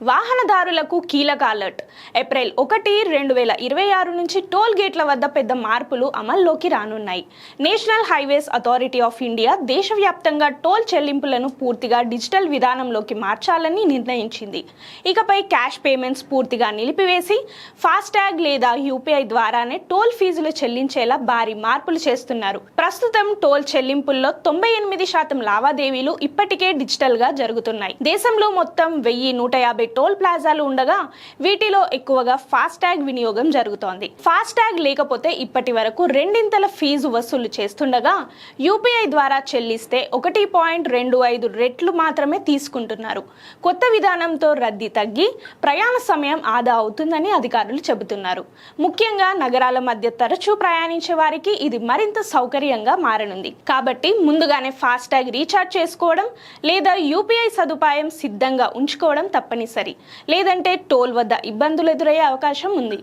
వాహనదారులకు కీలక alert. April 1, 2026 నుంచి టోల్ గేట్ల వద్ద పెద్ద మార్పులు అమల్లోకి రానున్నాయి. National highways authority of India దేశవ్యాప్తంగా టోల్ చెల్లింపులను పూర్తిగా డిజిటల్ విధానంలోకి మార్చాలని నిర్ణయించింది. ఇకపై క్యాష్ పేమెంట్స్ పూర్తిగా నిలిపివేసి ఫాస్టాగ్ లేదా యూపీఐ ద్వారానే టోల్ ఫీజులు చెల్లించేలా భారీ మార్పులు చేస్తున్నారు. ప్రస్తుతం టోల్ చెల్లింపుల్లో 98% లావాదేవీలు ఇప్పటికే డిజిటల్ గా జరుగుతున్నాయి. దేశంలో మొత్తం 1150 టోల్ ప్లాజాలు ఉండగా వీటిలో ఎక్కువగా ఫాస్టాగ్ వినియోగం జరుగుతోంది. ఫాస్టాగ్ లేకపోతే ఇప్పటి వరకు రెండింతల ఫీజు వసూలు చేస్తుండగా యూపీఐ ద్వారా చెల్లిస్తే 1.25 రెట్లు మాత్రమే తీసుకుంటున్నారు. కొత్త విధానంతో రద్దీ తగ్గి ప్రయాణ సమయం ఆదా అవుతుందని అధికారులు చెబుతున్నారు. ముఖ్యంగా నగరాల మధ్య తరచూ ప్రయాణించే వారికి ఇది మరింత సౌకర్యంగా మారనుంది. కాబట్టి ముందుగానే ఫాస్టాగ్ రీఛార్జ్ చేసుకోవడం లేదా యూపీఐ సదుపాయం సిద్ధంగా ఉంచుకోవడం తప్పనిసరి. లేదంటే టోల్ వద్ద ఇబ్బందులు ఎదురయ్యే అవకాశం ఉంది.